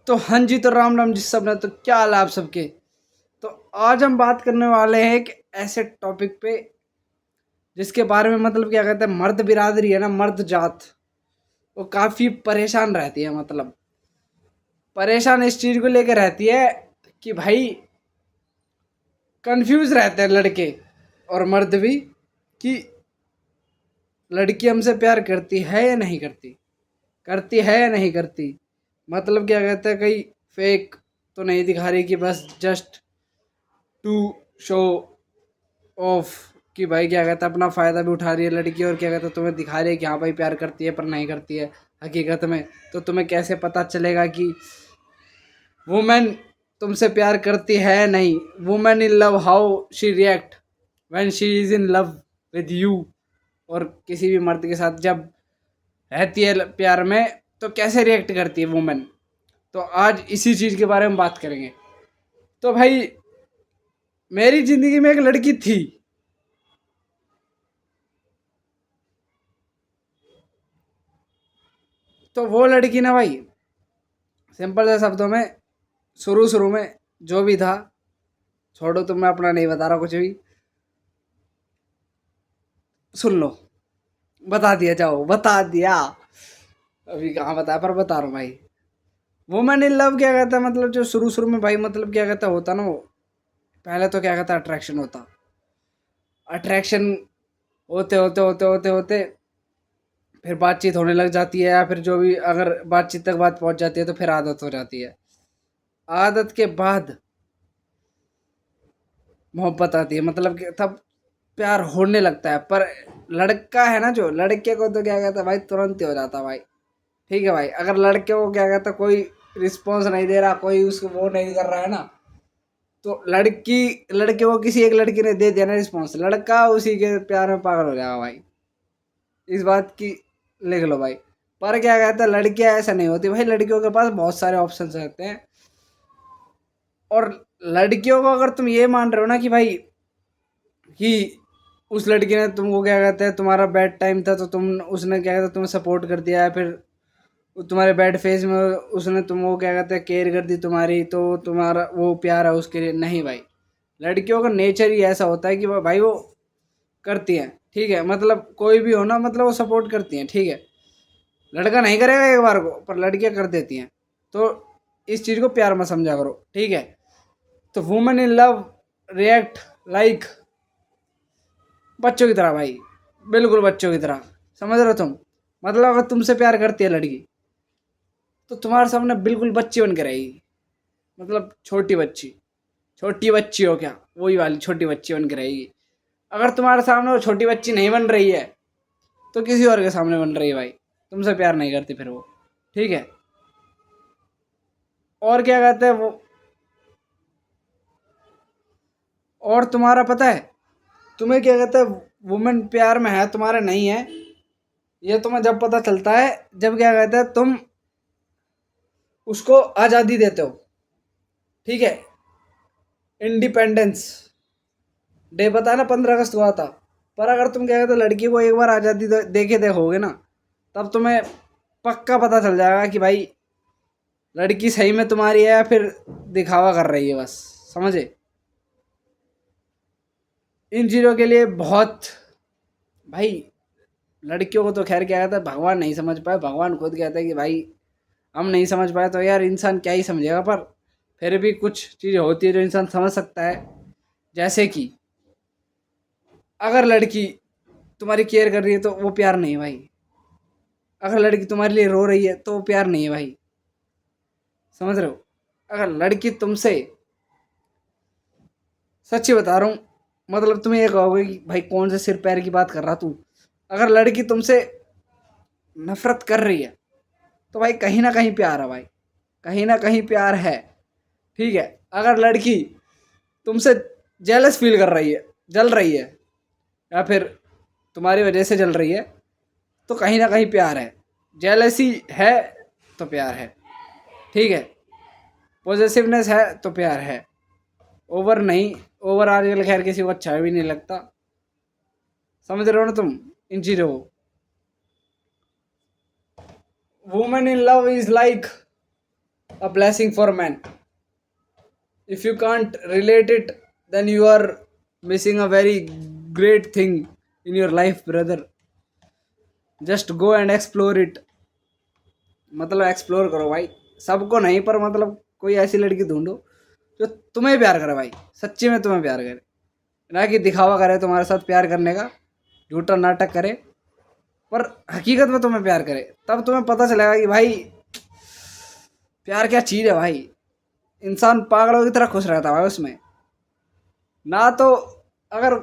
तो हाँ जी, तो राम राम जी सब ने। तो क्या हाल है आप सबके। तो आज हम बात करने वाले हैं एक ऐसे टॉपिक पे जिसके बारे में मतलब क्या कहते हैं, मर्द बिरादरी है ना, मर्द जात वो काफ़ी परेशान रहती है। मतलब परेशान इस चीज़ को लेकर रहती है कि भाई कंफ्यूज रहते हैं लड़के और मर्द भी कि लड़की हमसे प्यार करती है या नहीं करती, करती है या नहीं करती। मतलब क्या कहते हैं, कहीं फेक तो नहीं दिखा रही कि बस जस्ट टू शो ऑफ कि भाई क्या कहता है अपना फ़ायदा भी उठा रही है लड़की, और क्या कहता है तुम्हें दिखा रही है कि हाँ भाई प्यार करती है पर नहीं करती है हकीकत में। तो तुम्हें कैसे पता चलेगा कि वुमेन तुमसे प्यार करती है या नहीं। Women in love, how she react when she is in love with you. और किसी भी मर्द के साथ जब रहती है प्यार में तो कैसे रिएक्ट करती है वुमेन। तो आज इसी चीज़ के बारे में बात करेंगे। तो भाई मेरी ज़िंदगी में एक लड़की थी, तो वो लड़की ना भाई सिंपल से शब्दों में शुरू शुरू में जो भी था, छोड़ो तो मैं अपना नहीं बता रहा कुछ भी, सुन लो। बता दिया, जाओ बता दिया। अभी कहाँ बताया पर बता रहा हूँ भाई। वुमेन इन लव क्या कहता है, मतलब जो शुरू शुरू में भाई मतलब क्या कहता होता ना वो, पहले तो क्या कहता अट्रैक्शन होता। अट्रैक्शन होते होते होते होते होते फिर बातचीत होने लग जाती है, या फिर जो भी अगर बातचीत तक बात पहुंच जाती है तो फिर आदत हो जाती है। आदत के बाद मोहब्बत आती है, मतलब कि तब प्यार होने लगता है। पर लड़का है ना, जो लड़के को तो क्या कहता है भाई तुरंत ही हो जाता है भाई। ठीक है भाई, अगर लड़के को क्या कहता है कोई रिस्पॉन्स नहीं दे रहा, कोई उसको वो नहीं कर रहा है ना, तो लड़की लड़के को किसी एक लड़की ने दे दिया ना रिस्पॉन्स, लड़का उसी के प्यार में पागल हो जाएगा भाई। इस बात की लिख लो भाई। पर क्या कहता है लड़कियां ऐसा नहीं होती भाई, लड़कियों के पास बहुत सारे ऑप्शंस रहते हैं। और लड़कियों को अगर तुम ये मान रहे हो ना कि भाई कि उस लड़की ने तुमको क्या कहते हैं तुम्हारा बैड टाइम था तो तुम उसने क्या कहते हैं तुम्हें सपोर्ट कर दिया, है फिर तुम्हारे बैड फेज में उसने तुमको क्या कहते हैं केयर कर दी तुम्हारी, तो तुम्हारा वो प्यार है उसके लिए। नहीं भाई, लड़कियों का नेचर ही ऐसा होता है कि भाई वो करती हैं। ठीक है, मतलब कोई भी हो ना, मतलब वो सपोर्ट करती हैं। ठीक है, लड़का नहीं करेगा एक बार को, पर लड़कियां कर देती हैं। तो इस चीज़ को प्यार में समझा करो। ठीक है, तो women in love react like बच्चों की तरह भाई, बिल्कुल बच्चों की तरह। समझ रहे हो तुम। मतलब अगर तुमसे प्यार करती है लड़की तो तुम्हारे सामने बिल्कुल बच्ची बन के रहेगी, मतलब छोटी बच्ची हो क्या, वही वाली छोटी बच्ची बन के रहेगी। अगर तुम्हारे सामने वो छोटी बच्ची नहीं बन रही है तो किसी और के सामने बन रही है भाई, तुमसे प्यार नहीं करती फिर वो। ठीक है, और क्या कहते हैं वो, और तुम्हारा पता है तुम्हें क्या कहते हैं वुमेन प्यार में है तुम्हारे नहीं है, ये तुम्हें जब पता चलता है जब क्या कहते हैं तुम उसको आज़ादी देते हो। ठीक है, इंडिपेंडेंस डे पता है ना, 15 अगस्त हुआ था। पर अगर तुम क्या कहते हो लड़की को एक बार आज़ादी दे के देखोगे ना, तब तुम्हें पक्का पता चल जाएगा कि भाई लड़की सही में तुम्हारी है या फिर दिखावा कर रही है बस। समझे। इन चीज़ों के लिए बहुत भाई, लड़कियों को तो खैर क्या कहता है भगवान नहीं समझ पाए, भगवान खुद कहता है कि भाई हम नहीं समझ पाए तो यार इंसान क्या ही समझेगा। पर फिर भी कुछ चीज़ें होती है जो इंसान समझ सकता है। जैसे कि अगर लड़की तुम्हारी केयर कर रही है तो वो प्यार नहीं है भाई। अगर लड़की तुम्हारे लिए रो रही है तो वो प्यार नहीं है भाई। समझ रहे हो। अगर लड़की तुमसे, सच्ची बता रहा हूँ, मतलब तुम्हें ये कहोगे कि भाई कौन से सिर पैर की बात कर रहा तू। अगर लड़की तुमसे नफरत कर रही है तो भाई कहीं ना कहीं प्यार है भाई, कहीं ना कहीं प्यार है। ठीक है, अगर लड़की तुमसे जेलस फील कर रही है, जल रही है, या फिर तुम्हारी वजह से जल रही है, तो कहीं ना कहीं प्यार है। जेलसी है तो प्यार है। ठीक है, पॉजिटिवनेस है तो प्यार है। ओवर नहीं, ओवर आजकल खैर किसी को अच्छा भी नहीं लगता। समझ रहे हो ना तुम इन चीज़ों को। Women in love is like a blessing for man. If you can't relate it, then you are missing a very great thing in your life, brother. Just go and explore it. मतलब explore करो भाई, सबको नहीं पर मतलब कोई ऐसी लड़की ढूंढो जो तुम्हें प्यार करे भाई, सच्ची में तुम्हें प्यार करे, ना कि दिखावा करे तुम्हारे साथ प्यार करने का, झूठा नाटक करे, पर हकीकत में तुम्हें प्यार करे। तब तुम्हें पता चलेगा कि भाई प्यार क्या चीज़ है भाई। इंसान पागलों की तरह खुश रहता है भाई उसमें। ना तो अगर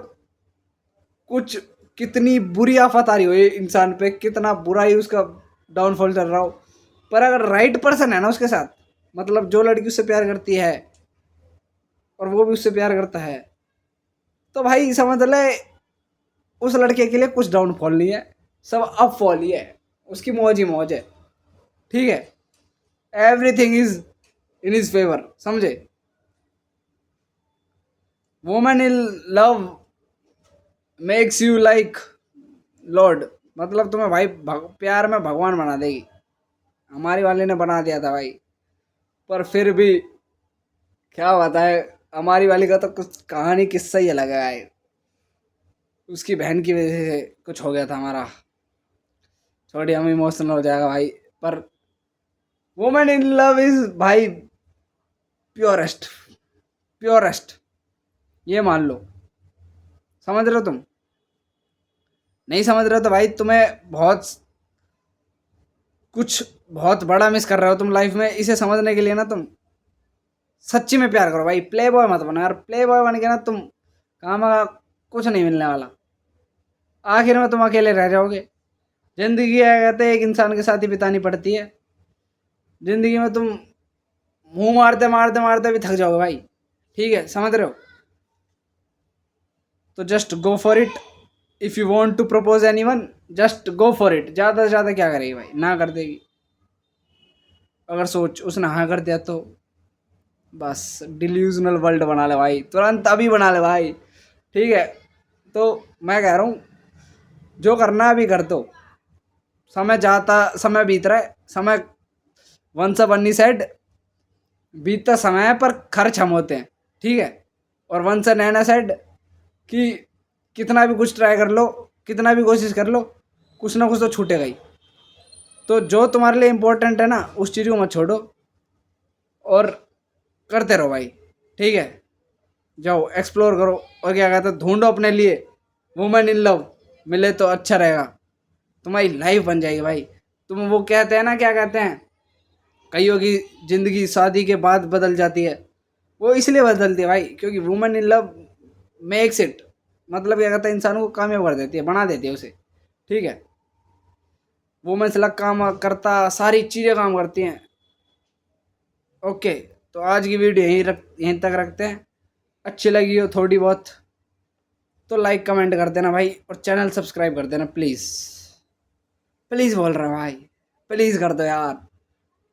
कुछ कितनी बुरी आफत आ रही हो ये इंसान पे, कितना बुरा ही उसका डाउनफॉल चल रहा हो, पर अगर राइट पर्सन है ना उसके साथ, मतलब जो लड़की उससे प्यार करती है और वो भी उससे प्यार करता है, तो भाई समझ ले उस लड़के के लिए कुछ डाउनफॉल नहीं है, सब अपफॉल ही है। उसकी मौज ही मौज है, ठीक है। Everything is in his favour, समझे। Women in love makes you like lord, मतलब तुम्हें भाई प्यार में भगवान बना देगी। हमारी वाली ने बना दिया था भाई, पर फिर भी क्या बताए, हमारी वाली का तो कुछ कहानी किस्सा ही अलग है। उसकी बहन की वजह से कुछ हो गया था हमारा, थोड़ी हम इमोशनल हो जाएगा भाई। पर वुमेन इन लव इज भाई प्योरेस्ट, प्योरेस्ट, ये मान लो। समझ रहे हो तुम? नहीं समझ रहे हो तो भाई तुम्हें कुछ बहुत बड़ा मिस कर रहे हो तुम लाइफ में। इसे समझने के लिए ना तुम सच्ची में प्यार करो भाई, प्ले बॉय मत बनो यार। प्ले बॉय बन के ना तुम काम का कुछ नहीं मिलने वाला, आखिर में तुम अकेले रह जाओगे। जिंदगी है कहते एक इंसान के साथ ही बितानी पड़ती है। जिंदगी में तुम मुंह मारते मारते मारते भी थक जाओगे भाई, ठीक है, समझ रहे हो। तो just go for it. If you want to propose anyone, just go for it. ज़्यादा से ज़्यादा क्या करेगी भाई, ना कर देगी। अगर सोच उसने हाँ कर दिया तो बस डिल्यूजनल वर्ल्ड बना ले भाई, तुरंत अभी बना ले भाई, ठीक है। तो मैं कह रहा हूँ जो करना है अभी कर दो। समय जाता समय बीत रहा है, समय वंस बन्नी सेड, बीतता समय है पर खर्च हम होते हैं, ठीक है। और वंस नैना सेड कि कितना भी कुछ ट्राई कर लो, कितना भी कोशिश कर लो, कुछ ना कुछ तो छूटेगा ही। तो जो तुम्हारे लिए इम्पोर्टेंट है ना उस चीज़ को मत छोड़ो और करते रहो भाई, ठीक है। जाओ एक्सप्लोर करो और क्या कहते हैं ढूंढो अपने लिए वुमेन इन लव, मिले तो अच्छा रहेगा, तुम्हारी लाइफ बन जाएगी भाई। तुम वो कहते हैं ना, क्या कहते हैं, कईयों की ज़िंदगी शादी के बाद बदल जाती है, वो इसलिए बदलती है भाई क्योंकि women in love makes it, मतलब क्या कहता है इंसान को कामयाब कर देती है, बना देती है उसे, ठीक है। वुमेन्स लग काम करता, सारी चीज़ें काम करती हैं। ओके, तो आज की वीडियो यहीं तक रखते हैं। अच्छी लगी हो थोड़ी बहुत तो लाइक कमेंट कर देना भाई, और चैनल सब्सक्राइब कर देना प्लीज़, प्लीज़ बोल रहा हूँ भाई, प्लीज़ कर दो यार,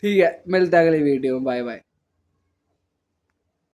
ठीक है। मिलते हैं अगली वीडियो में, बाय बाय।